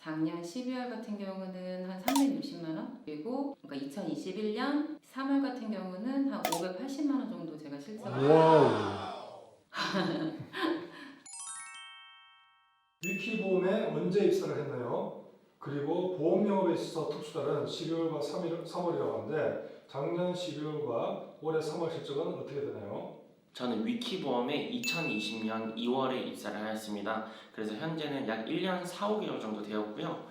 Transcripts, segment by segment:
작년 12월 같은 경우는 한 360만 원, 그리고 그러니까 2021년 3월 같은 경우는 한 580만 원 정도 제가 실적을. 와우. 위키보험에 언제 입사를 했나요? 그리고 보험 영업에 있어서 특수달은 12월과 3월이라고 하는데 작년 12월과 올해 3월 실적은 어떻게 되나요? 저는 위키보험에 2020년 2월에 입사를 하였습니다. 그래서 현재는 약 1년 4, 5개월 정도 되었고요.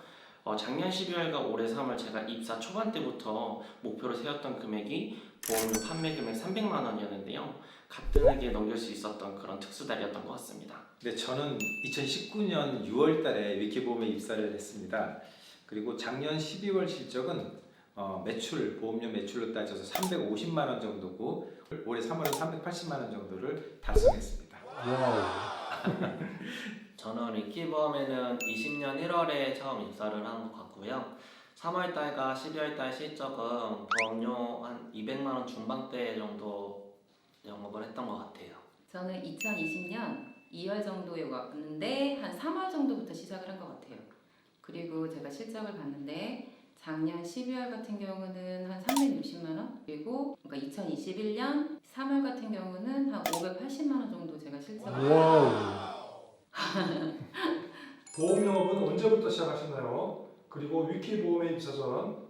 작년 12월과 올해 3월 제가 입사 초반 때부터 목표로 세웠던 금액이 보험료 판매 금액 300만 원이었는데요. 가뜩하게 넘길 수 있었던 그런 특수달이었던 것 같습니다. 네, 저는 2019년 6월 달에 위키보험에 입사를 했습니다. 그리고 작년 12월 실적은 매출, 보험료 매출로 따져서 350만 원 정도고 올해 3월은 380만 원 정도를 달성했습니다. 와우. 저는 위키보험에는 20년 1월에 처음 입사를 한 것 같고요. 3월달과 12월달 실적은 보험료 한 200만 원 중반대 정도 영업을 했던 것 같아요. 저는 2020년 2월 정도에 왔는데 한 3월 정도부터 시작을 한 것 같아요. 그리고 제가 실적을 봤는데 작년 12월 같은 경우는 한 360만 원, 그리고 그러니까 2021년 3월 같은 경우는 한 580만 원 정도 제가 실적을. 와우. 보험 영업은 언제부터 시작하셨나요? 그리고 위키보험에 입사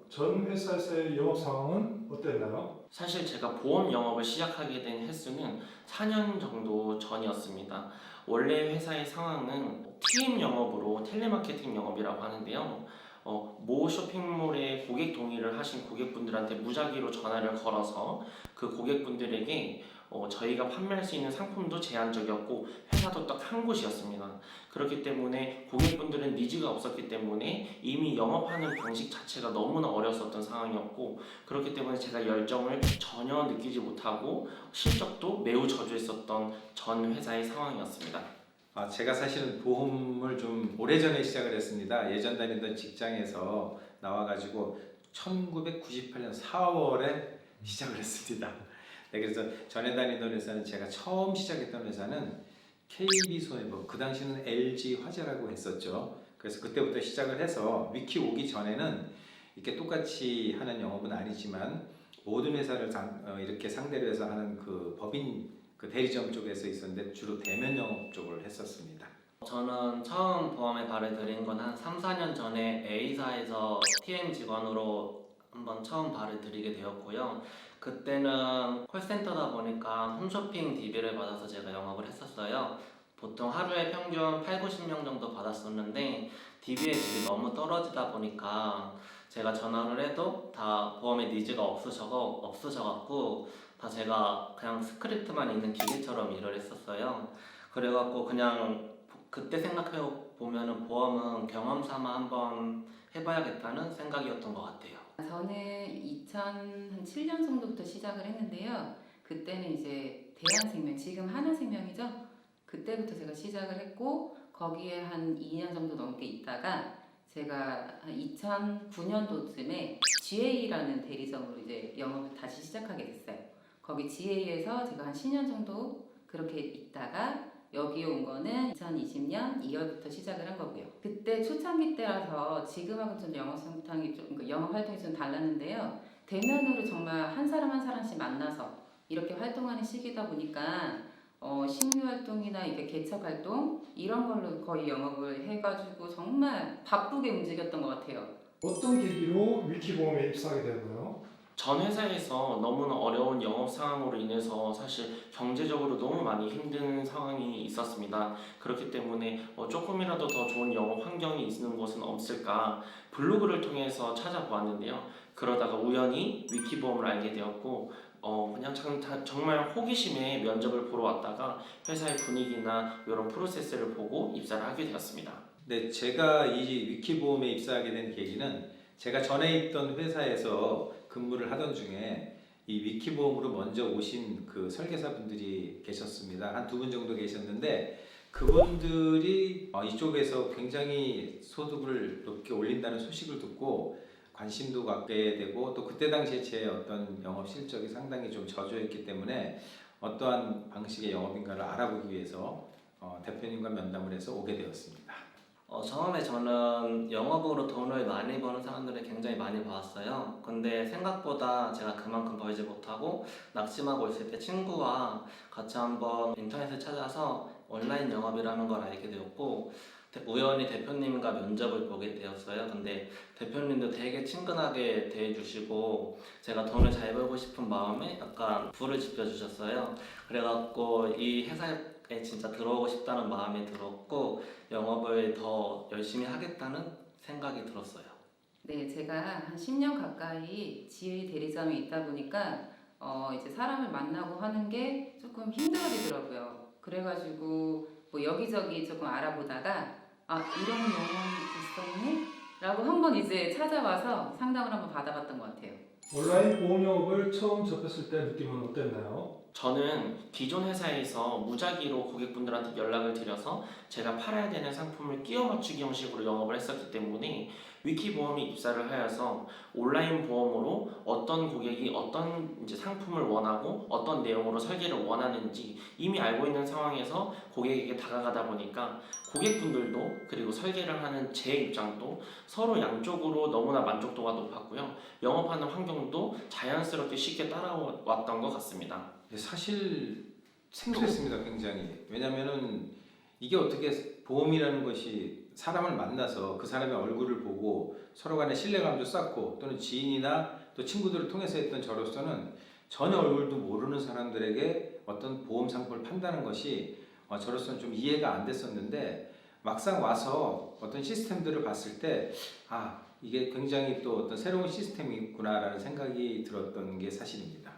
전 회사에서의 영업 상황은 어땠나요? 사실 제가 보험 영업을 시작하게 된 횟수는 4년 정도 전이었습니다. 원래 회사의 상황은 TM 영업으로 텔레마케팅 영업이라고 하는데요. 모 쇼핑몰에 고객 동의를 하신 고객분들한테 무작위로 전화를 걸어서 그 고객분들에게 저희가 판매할 수 있는 상품도 제한적이었고 회사도 딱 한 곳이었습니다. 그렇기 때문에 고객분들은 니즈가 없었기 때문에 이미 영업하는 방식 자체가 너무나 어려웠었던 상황이었고, 그렇기 때문에 제가 열정을 전혀 느끼지 못하고 실적도 매우 저조했었던 전 회사의 상황이었습니다. 제가 사실은 보험을 좀 오래전에 시작을 했습니다. 예전 다니던 직장에서 나와가지고 1998년 4월에 시작을 했습니다. 네, 그래서 전에 다니던 회사는 제가 처음 시작했던 회사는 KB손해보험, 그 당시는 LG화재라고 했었죠. 그래서 그때부터 시작을 해서 위키 오기 전에는 이렇게 똑같이 하는 영업은 아니지만 모든 회사를 이렇게 상대로 해서 하는 그 법인 그 대리점 쪽에서 있었는데 주로 대면 영업 쪽을 했었습니다. 저는 처음 보험에 발을 들인 건 한 3, 4년 전에 A사에서 TM 직원으로 한번 처음 발을 들이게 되었고요. 그때는 콜센터다 보니까 홈쇼핑 DB를 받아서 제가 영업을 했었어요. 보통 하루에 평균 8, 90명 정도 받았었는데 DB의 질이 너무 떨어지다 보니까 제가 전화를 해도 다 보험에 니즈가 없으셔갖고 다 제가 그냥 스크립트만 있는 기계처럼 일을 했었어요. 그래갖고 그냥 그때 생각해 보면은 보험은 경험 삼아 한번 해봐야겠다는 생각이었던 것 같아요. 저는 2007년 정도부터 시작을 했는데요. 그때는 이제 대한생명, 지금 하나생명이죠. 그때부터 제가 시작을 했고 거기에 한 2년 정도 넘게 있다가 제가 한 2009년도쯤에 GA라는 대리점으로 이제 영업을 다시 시작하게 됐어요. 거기 GA에서 제가 한 10년 정도 그렇게 있다가 여기 온 거는 2020년 2월부터 시작을 한 거고요. 그때 초창기 때라서 지금하고 좀 영업 활동이 좀 달랐는데요. 대면으로 정말 한 사람 한 사람씩 만나서 이렇게 활동하는 시기다 보니까 신규 활동이나 이게 개척 활동 이런 걸로 거의 영업을 해가지고 정말 바쁘게 움직였던 것 같아요. 어떤 계기로 위키보험에 입사하게 되었나요? 전 회사에서 너무나 어려운 영업 상황으로 인해서 사실 경제적으로 너무 많이 힘든 상황이 있었습니다. 그렇기 때문에 조금이라도 더 좋은 영업 환경이 있는 곳은 없을까 블로그를 통해서 찾아보았는데요. 그러다가 우연히 위키보험을 알게 되었고 그냥 정말 호기심에 면접을 보러 왔다가 회사의 분위기나 이런 프로세스를 보고 입사를 하게 되었습니다. 네, 제가 이 위키보험에 입사하게 된 계기는 제가 전에 있던 회사에서 근무를 하던 중에 이 위키보험으로 먼저 오신 그 설계사분들이 계셨습니다. 한 두 분 정도 계셨는데 그분들이 이쪽에서 굉장히 소득을 높게 올린다는 소식을 듣고 관심도 갖게 되고 또 그때 당시에 제 어떤 영업 실적이 상당히 좀 저조했기 때문에 어떠한 방식의 영업인가를 알아보기 위해서 대표님과 면담을 해서 오게 되었습니다. 처음에 저는 영업으로 돈을 많이 버는 사람들을 굉장히 많이 봤어요. 근데 생각보다 제가 그만큼 벌지 못하고 낙심하고 있을 때 친구와 같이 한번 인터넷을 찾아서 온라인 영업이라는 걸 알게 되었고 우연히 대표님과 면접을 보게 되었어요. 근데 대표님도 되게 친근하게 대해주시고 제가 돈을 잘 벌고 싶은 마음에 약간 불을 지펴주셨어요. 그래갖고 이 회사에 진짜 들어오고 싶다는 마음이 들었고 영업을 더 열심히 하겠다는 생각이 들었어요. 네, 제가 한 10년 가까이 지의 대리점에 있다 보니까 이제 사람을 만나고 하는 게 조금 힘들어지더라고요. 그래가지고 뭐 여기저기 조금 알아보다가 이런 영업이 있었네? 라고 한번 이제 찾아와서 상담을 한번 받아봤던 것 같아요. 온라인 보험 영업을 처음 접했을 때 느낌은 어땠나요? 저는 기존 회사에서 무작위로 고객분들한테 연락을 드려서 제가 팔아야 되는 상품을 끼워 맞추기 형식으로 영업을 했었기 때문에 위키보험에 입사를 하여서 온라인 보험으로 어떤 고객이 어떤 이제 상품을 원하고 어떤 내용으로 설계를 원하는지 이미 알고 있는 상황에서 고객에게 다가가다 보니까 고객분들도 그리고 설계를 하는 제 입장도 서로 양쪽으로 너무나 만족도가 높았고요. 영업하는 환경도 자연스럽게 쉽게 따라왔던 것 같습니다. 사실 생소했습니다, 굉장히. 왜냐면은 이게 어떻게 보험이라는 것이 사람을 만나서 그 사람의 얼굴을 보고 서로 간에 신뢰감도 쌓고 또는 지인이나 또 친구들을 통해서 했던 저로서는 전혀 얼굴도 모르는 사람들에게 어떤 보험 상품을 판다는 것이 저로서는 좀 이해가 안 됐었는데 막상 와서 어떤 시스템들을 봤을 때 이게 굉장히 또 어떤 새로운 시스템이구나라는 생각이 들었던 게 사실입니다.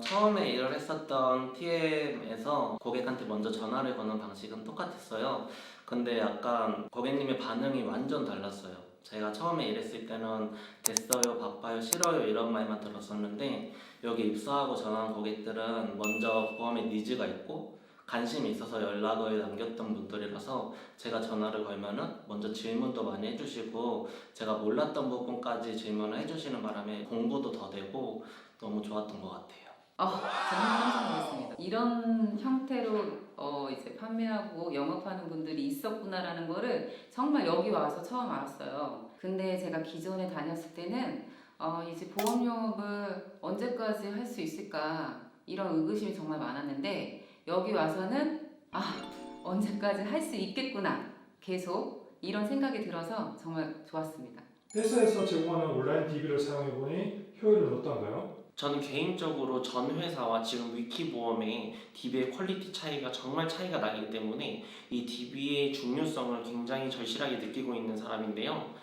처음에 일을 했었던 TM에서 고객한테 먼저 전화를 거는 방식은 똑같았어요. 근데 약간 고객님의 반응이 완전 달랐어요. 제가 처음에 일했을 때는 됐어요, 바빠요, 싫어요 이런 말만 들었었는데 여기 입사하고 전화한 고객들은 먼저 보험에 니즈가 있고 관심이 있어서 연락을 남겼던 분들이라서 제가 전화를 걸면은 먼저 질문도 많이 해주시고 제가 몰랐던 부분까지 질문을 해주시는 바람에 공부도 더 되고 너무 좋았던 것 같아요. 정말 깜짝 놀랐습니다. 이런 형태로 이제 판매하고 영업하는 분들이 있었구나라는 거를 정말 여기 와서 처음 알았어요. 근데 제가 기존에 다녔을 때는 이제 보험 영업을 언제까지 할 수 있을까 이런 의구심이 정말 많았는데 여기 와서는 언제까지 할 수 있겠구나 계속 이런 생각이 들어서 정말 좋았습니다. 회사에서 제공하는 온라인 DB를 사용해보니 효율은 어떤가요? 저는 개인적으로 전 회사와 지금 위키보험의 DB의 퀄리티 차이가 정말 차이가 나기 때문에 이 DB의 중요성을 굉장히 절실하게 느끼고 있는 사람인데요.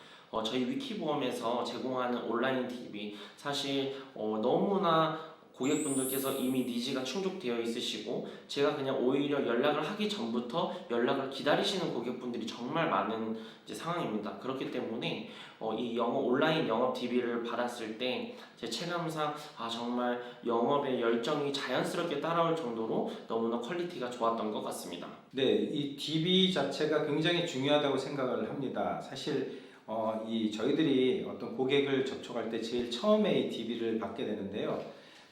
저희 위키보험에서 제공하는 온라인 DB 사실 너무나 고객분들께서 이미 니즈가 충족되어 있으시고 제가 그냥 오히려 연락을 하기 전부터 연락을 기다리시는 고객분들이 정말 많은 이제 상황입니다. 그렇기 때문에 이 온라인 영업 DB를 받았을 때 제 체감상 정말 영업의 열정이 자연스럽게 따라올 정도로 너무나 퀄리티가 좋았던 것 같습니다. 네, 이 DB 자체가 굉장히 중요하다고 생각을 합니다. 사실 저희들이 어떤 고객을 접촉할 때 제일 처음에 이 DB를 받게 되는데요.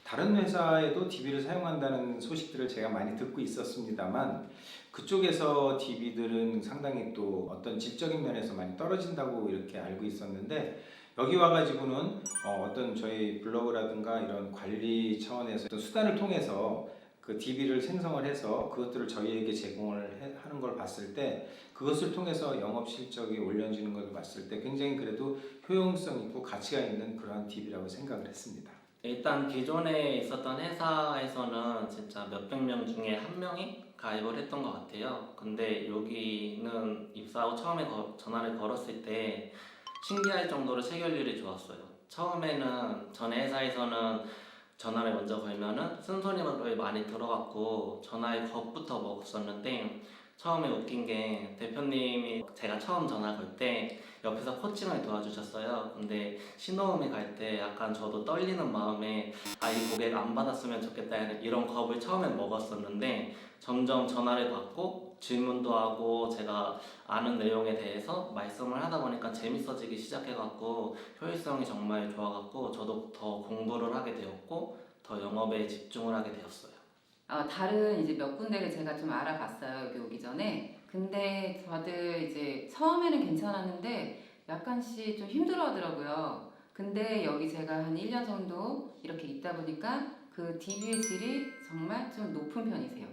다른 회사에도 DB를 사용한다는 소식들을 제가 많이 듣고 있었습니다만 그쪽에서 DB들은 상당히 또 어떤 질적인 면에서 많이 떨어진다고 이렇게 알고 있었는데 여기 와가지고는 어떤 저희 블로그라든가 이런 관리 차원에서 어떤 수단을 통해서 그 DB를 생성을 해서 그것들을 저희에게 제공을 하는 걸 봤을 때 그것을 통해서 영업 실적이 올려지는 걸 봤을 때 굉장히 그래도 효용성 있고 가치가 있는 그러한 DB라고 생각을 했습니다. 일단 기존에 있었던 회사에서는 진짜 몇백 명 중에 한 명이 가입을 했던 것 같아요. 근데 여기는 입사하고 처음에 전화를 걸었을 때 신기할 정도로 체결률이 좋았어요. 처음에는 전에 회사에서는 전화를 먼저 걸면은 쓴소리로 많이 들어갔고 전화에 겁부터 먹었었는데 처음에 웃긴 게 대표님이 제가 처음 전화 걸 때 옆에서 코칭을 도와주셨어요. 근데 신호음이 갈 때 약간 저도 떨리는 마음에 이 고객 안 받았으면 좋겠다 이런 겁을 처음엔 먹었었는데 점점 전화를 받고 질문도 하고 제가 아는 내용에 대해서 말씀을 하다 보니까 재밌어지기 시작해갖고 효율성이 정말 좋아갖고 저도 더 공부를 하게 되었고 더 영업에 집중을 하게 되었어요. 다른 이제 몇 군데를 제가 좀 알아봤어요. 여기 오기 전에. 근데 다들 이제 처음에는 괜찮았는데 약간씩 좀 힘들어 하더라고요. 근데 여기 제가 한 1년 정도 이렇게 있다 보니까 그 DB의 질이 정말 좀 높은 편이세요.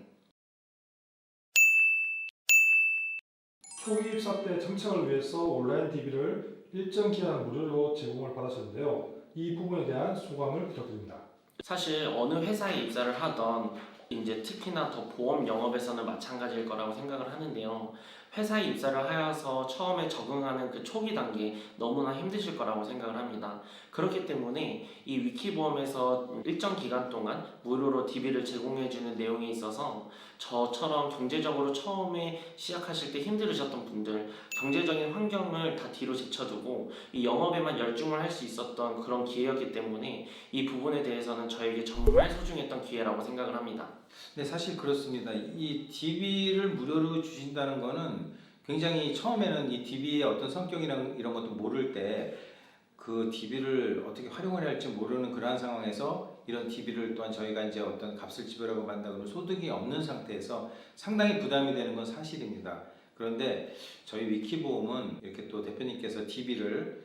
초기 입사 때 정착을 위해서 온라인 DB를 일정 기간 무료로 제공을 받았었는데요. 이 부분에 대한 소감을 부탁드립니다. 사실 어느 회사에 입사를 하던 이제 특히나 더 보험 영업에서는 마찬가지일 거라고 생각을 하는데요. 회사에 입사를 하여서 처음에 적응하는 그 초기 단계 너무나 힘드실 거라고 생각을 합니다. 그렇기 때문에 이 위키보험에서 일정 기간 동안 무료로 DB를 제공해주는 내용이 있어서 저처럼 경제적으로 처음에 시작하실 때 힘들으셨던 분들, 경제적인 환경을 다 뒤로 제쳐두고 이 영업에만 열중을 할 수 있었던 그런 기회였기 때문에 이 부분에 대해서는 저에게 정말 소중했던 기회라고 생각을 합니다. 네, 사실 그렇습니다. 이 DB를 무료로 주신다는 거는 굉장히 처음에는 이 DB의 어떤 성격이랑 이런 것도 모를 때 그 DB를 어떻게 활용을 할지 모르는 그러한 상황에서 이런 DB를 또한 저희가 이제 어떤 값을 지불하고 만다 그러면 소득이 없는 상태에서 상당히 부담이 되는 건 사실입니다. 그런데 저희 위키보험은 이렇게 또 대표님께서 DB를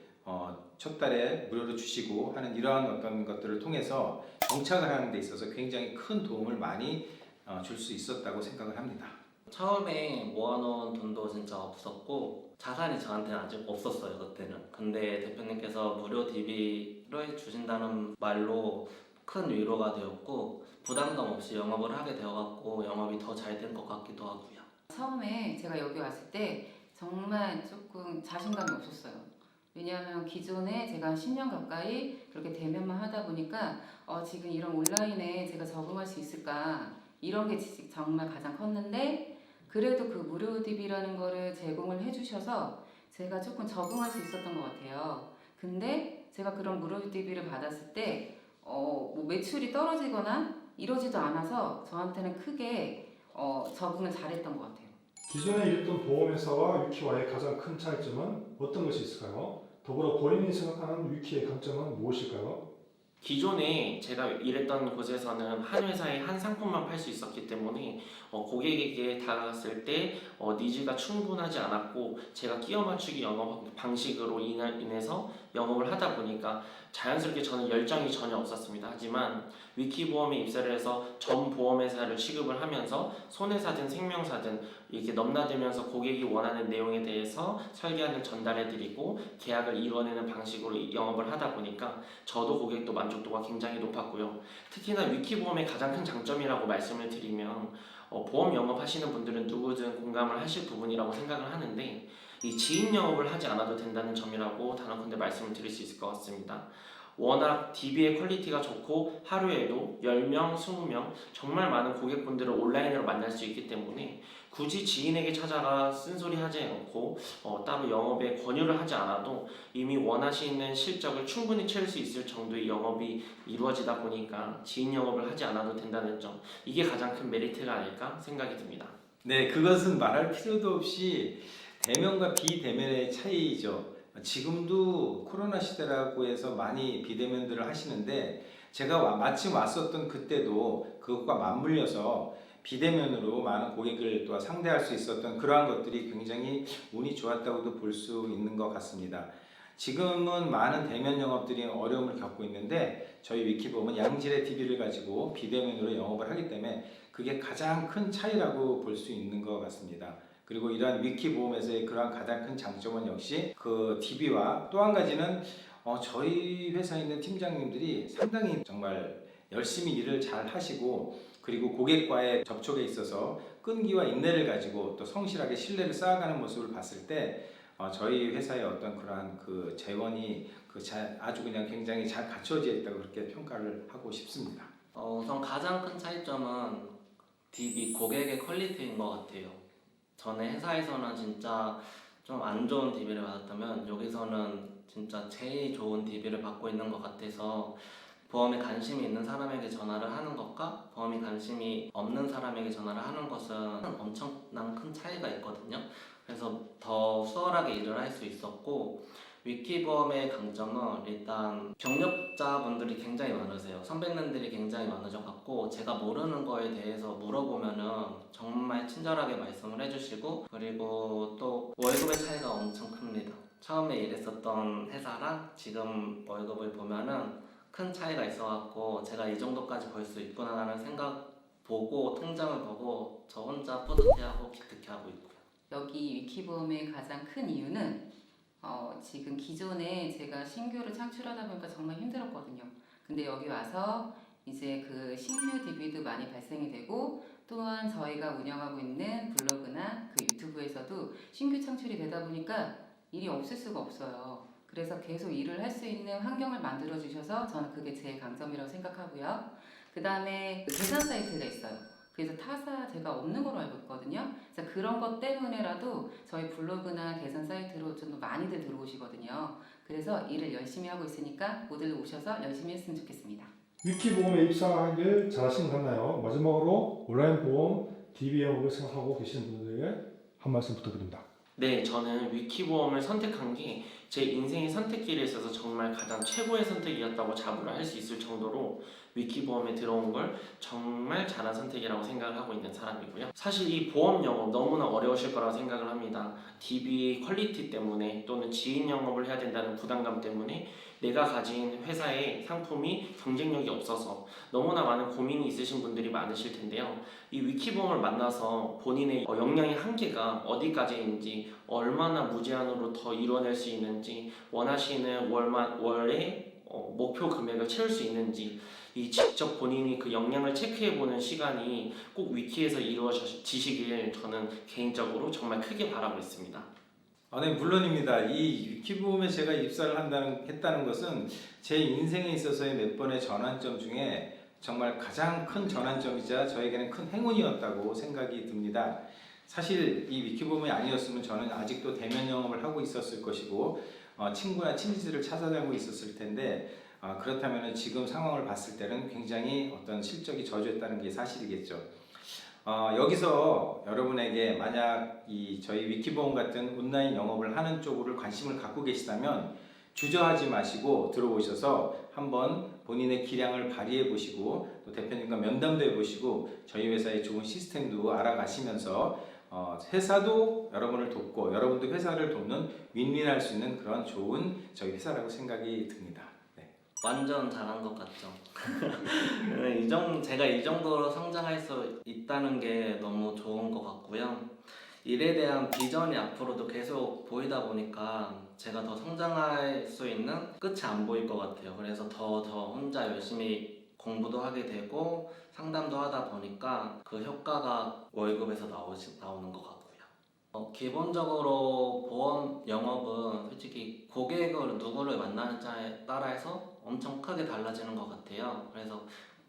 첫 달에 무료로 주시고 하는 이러한 어떤 것들을 통해서 정착을 하는 데 있어서 굉장히 큰 도움을 많이 줄 수 있었다고 생각을 합니다. 처음에 모아놓은 돈도 진짜 없었고 자산이 저한테는 아직 없었어요 그때는. 근데 대표님께서 무료 DB를 주신다는 말로 큰 위로가 되었고 부담감 없이 영업을 하게 되어갖고 영업이 더 잘 된 것 같기도 하고요. 처음에 제가 여기 왔을 때 정말 조금 자신감이 없었어요. 왜냐하면 기존에 제가 10년 가까이 그렇게 대면만 하다 보니까 지금 이런 온라인에 제가 적응할 수 있을까 이런 게 정말 가장 컸는데 그래도 그 무료 DB라는 거를 제공을 해주셔서 제가 조금 적응할 수 있었던 것 같아요. 근데 제가 그런 무료 DB를 받았을 때 뭐 매출이 떨어지거나 이러지도 않아서 저한테는 크게 적응을 잘했던 것 같아요. 기존에 일했던 보험회사와 위키와의 가장 큰 차이점은 어떤 것이 있을까요? 더불어 본인이 생각하는 위키의 강점은 무엇일까요? 기존에 제가 일했던 곳에서는 한 회사에 한 상품만 팔 수 있었기 때문에 고객에게 다가갔을 때 니즈가 충분하지 않았고 제가 끼워 맞추기 영업 방식으로 인해서 영업을 하다 보니까 자연스럽게 저는 열정이 전혀 없었습니다. 하지만 위키보험에 입사를 해서 전 보험회사를 취급을 하면서 손해사든 생명사든 이렇게 넘나들면서 고객이 원하는 내용에 대해서 설계안을 전달해드리고 계약을 이뤄내는 방식으로 영업을 하다 보니까 저도 고객도 만족도가 굉장히 높았고요. 특히나 위키보험의 가장 큰 장점이라고 말씀을 드리면 보험 영업하시는 분들은 누구든 공감을 하실 부분이라고 생각을 하는데 이 지인 영업을 하지 않아도 된다는 점이라고 단언컨대 말씀을 드릴 수 있을 것 같습니다. 워낙 DB의 퀄리티가 좋고 하루에도 10명, 20명 정말 많은 고객분들을 온라인으로 만날 수 있기 때문에 굳이 지인에게 찾아가 쓴소리 하지 않고 따로 영업에 권유를 하지 않아도 이미 원하시는 실적을 충분히 채울 수 있을 정도의 영업이 이루어지다 보니까 지인 영업을 하지 않아도 된다는 점, 이게 가장 큰 메리트가 아닐까 생각이 듭니다. 네, 그것은 말할 필요도 없이 대면과 비대면의 차이죠. 지금도 코로나 시대라고 해서 많이 비대면들을 하시는데 제가 마침 왔었던 그때도 그것과 맞물려서 비대면으로 많은 고객을 또 상대할 수 있었던 그러한 것들이 굉장히 운이 좋았다고도 볼 수 있는 것 같습니다. 지금은 많은 대면 영업들이 어려움을 겪고 있는데 저희 위키보험은 양질의 DB를 가지고 비대면으로 영업을 하기 때문에 그게 가장 큰 차이라고 볼 수 있는 것 같습니다. 그리고 이러한 위키보험에서의 그러한 가장 큰 장점은 역시 그 DB와 또 한 가지는 저희 회사에 있는 팀장님들이 상당히 정말 열심히 일을 잘 하시고 그리고 고객과의 접촉에 있어서 끈기와 인내를 가지고 또 성실하게 신뢰를 쌓아가는 모습을 봤을 때 저희 회사의 어떤 그러한 그 재원이 아주 그냥 굉장히 잘 갖춰져 있다고 그렇게 평가를 하고 싶습니다. 우선 가장 큰 차이점은 DB 고객의 퀄리티인 것 같아요. 전에 회사에서는 진짜 좀 안 좋은 DB를 받았다면 여기서는 진짜 제일 좋은 DB를 받고 있는 것 같아서 보험에 관심이 있는 사람에게 전화를 하는 것과 보험에 관심이 없는 사람에게 전화를 하는 것은 엄청난 큰 차이가 있거든요. 그래서 더 수월하게 일을 할 수 있었고 위키보험의 강점은 일단 경력자분들이 굉장히 많으세요. 선배님들이 굉장히 많으셔갖고 제가 모르는 거에 대해서 물어보면은 정말 친절하게 말씀을 해주시고, 그리고 또 월급의 차이가 엄청 큽니다. 처음에 일했었던 회사랑 지금 월급을 보면은 큰 차이가 있어갖고 제가 이 정도까지 벌 수 있구나라는 생각 보고, 통장을 보고 저 혼자 뿌듯해하고 기특해하고 있고요. 여기 위키보험의 가장 큰 이유는 지금 기존에 제가 신규를 창출하다 보니까 정말 힘들었거든요. 근데 여기 와서 이제 그 신규 DB도 많이 발생이 되고, 또한 저희가 운영하고 있는 블로그나 그 유튜브에서도 신규 창출이 되다 보니까 일이 없을 수가 없어요. 그래서 계속 일을 할 수 있는 환경을 만들어 주셔서 저는 그게 제일 강점이라고 생각하고요. 그 다음에 계산 사이트가 있어요. 그래서 타사 제가 없는 걸로 알고 있거든요. 그래서 그런 것 때문에라도 저희 블로그나 계산 사이트로 좀 더 많이들 들어오시거든요. 그래서 일을 열심히 하고 있으니까 모두 오셔서 열심히 했으면 좋겠습니다. 위키보험에 입사하길 잘하신 것 같나요? 마지막으로 온라인 보험, DB 영업을 생각하고 계시는 분들에게 한 말씀 부탁드립니다. 네, 저는 위키보험을 선택한 게 제 인생의 선택길에 있어서 정말 가장 최고의 선택이었다고 자부를 할 수 있을 정도로 위키보험에 들어온 걸 정말 잘한 선택이라고 생각을 하고 있는 사람이고요. 사실 이 보험 영업 너무나 어려우실 거라고 생각을 합니다. DB 퀄리티 때문에 또는 지인 영업을 해야 된다는 부담감 때문에 내가 가진 회사의 상품이 경쟁력이 없어서 너무나 많은 고민이 있으신 분들이 많으실 텐데요. 이 위키보험을 만나서 본인의 역량의 한계가 어디까지인지, 얼마나 무제한으로 더 이뤄낼 수 있는지, 원하시는 월의 목표 금액을 채울 수 있는지, 이 직접 본인이 그 역량을 체크해보는 시간이 꼭 위키에서 이루어지시길 저는 개인적으로 정말 크게 바라고 있습니다. 네, 물론입니다. 이 위키보험에 제가 입사를 했다는 것은 제 인생에 있어서의 몇 번의 전환점 중에 정말 가장 큰 전환점이자 저에게는 큰 행운이었다고 생각이 듭니다. 사실 이 위키보험이 아니었으면 저는 아직도 대면 영업을 하고 있었을 것이고 친구나 친지들을 찾아다니고 있었을 텐데, 그렇다면 지금 상황을 봤을 때는 굉장히 어떤 실적이 저조했다는 게 사실이겠죠. 여기서 여러분에게 만약 저희 위키보험 같은 온라인 영업을 하는 쪽으로 관심을 갖고 계시다면 주저하지 마시고 들어오셔서 한번 본인의 기량을 발휘해 보시고, 또 대표님과 면담도 해 보시고, 저희 회사의 좋은 시스템도 알아가시면서 회사도 여러분을 돕고 여러분도 회사를 돕는 윈윈할 수 있는 그런 좋은 저희 회사라고 생각이 듭니다. 네. 완전 잘한 것 같죠. 제가 이 정도로 성장할 수 있다는 게 너무 좋은 것 같고요. 일에 대한 비전이 앞으로도 계속 보이다 보니까 제가 더 성장할 수 있는 끝이 안 보일 것 같아요. 그래서 더 혼자 열심히 공부도 하게 되고 상담도 하다 보니까 그 효과가 월급에서 나오는 것 같고요. 기본적으로 보험 영업은 솔직히 고객을 누구를 만나느냐에 따라서 엄청 크게 달라지는 것 같아요. 그래서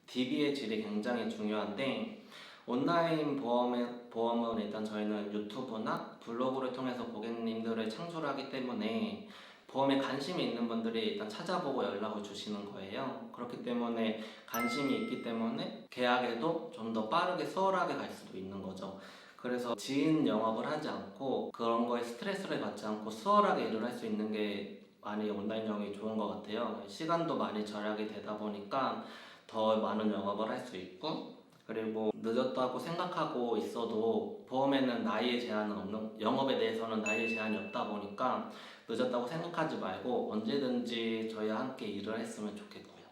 DB의 질이 굉장히 중요한데, 온라인 보험은 일단 저희는 유튜브나 블로그를 통해서 고객님들을 창출하기 때문에 보험에 관심이 있는 분들이 일단 찾아보고 연락을 주시는 거예요. 그렇기 때문에 관심이 있기 때문에 계약에도 좀 더 빠르게 수월하게 갈 수도 있는 거죠. 그래서 지인 영업을 하지 않고 그런 거에 스트레스를 받지 않고 수월하게 일을 할 수 있는 게 많이 온라인 영업이 좋은 것 같아요. 시간도 많이 절약이 되다 보니까 더 많은 영업을 할 수 있고, 그리고 늦었다고 생각하고 있어도 보험에는 나이의 제한은 없는, 영업에 대해서는 나이의 제한이 없다 보니까 늦었다고 생각하지 말고 언제든지 저희와 함께 일을 했으면 좋겠고요.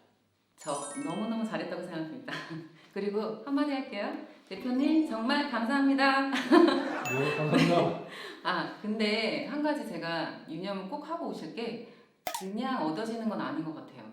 저 너무너무 잘했다고 생각합니다. 그리고 한마디 할게요. 대표님 정말 감사합니다. 네, 감사합니다. 근데 한 가지 제가 유념을 꼭 하고 오실 게, 그냥 얻어지는 건 아닌 것 같아요.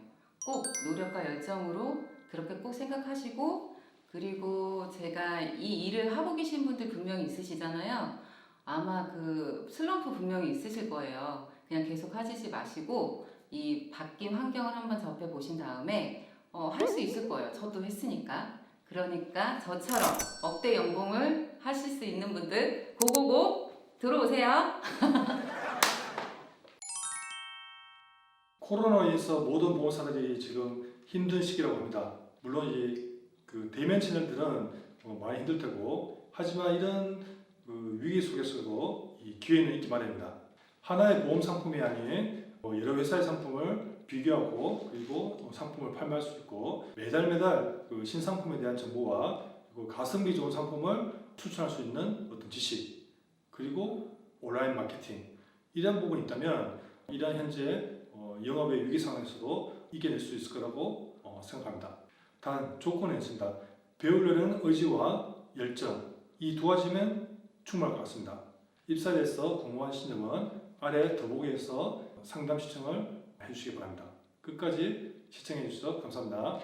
꼭 노력과 열정으로 그렇게 꼭 생각하시고, 그리고 제가 이 일을 하고 계신 분들 분명히 있으시잖아요. 아마 그 슬럼프 분명히 있으실 거예요. 그냥 계속 하시지 마시고 이 바뀐 환경을 한번 접해 보신 다음에 할 수 있을 거예요. 저도 했으니까. 그러니까 저처럼 억대 연봉을 하실 수 있는 분들 고고고 들어오세요. 코로나로 인해서 모든 보험사들이 지금 힘든 시기라고 합니다. 물론 그 대면 채널들은 많이 힘들 테고, 하지만 이런 위기 속에서도 이 기회는 있기 마련입니다. 하나의 보험 상품이 아닌 여러 회사의 상품을 비교하고 그리고 상품을 판매할 수 있고 매달 그 신상품에 대한 정보와 그리고 가성비 좋은 상품을 추천할 수 있는 어떤 지식 그리고 온라인 마케팅 이런 부분이 있다면 이러한 현재 영업의 위기 상황에서도 이겨낼 수 있을 거라고 생각합니다. 단 조건이 있습니다. 배우려는 의지와 열정 이 두 가지면 충분할 것 같습니다. 입사에 대해서 궁금한 신청은 아래 더보기에서 상담 신청을 해주시기 바랍니다. 끝까지 시청해 주셔서 감사합니다.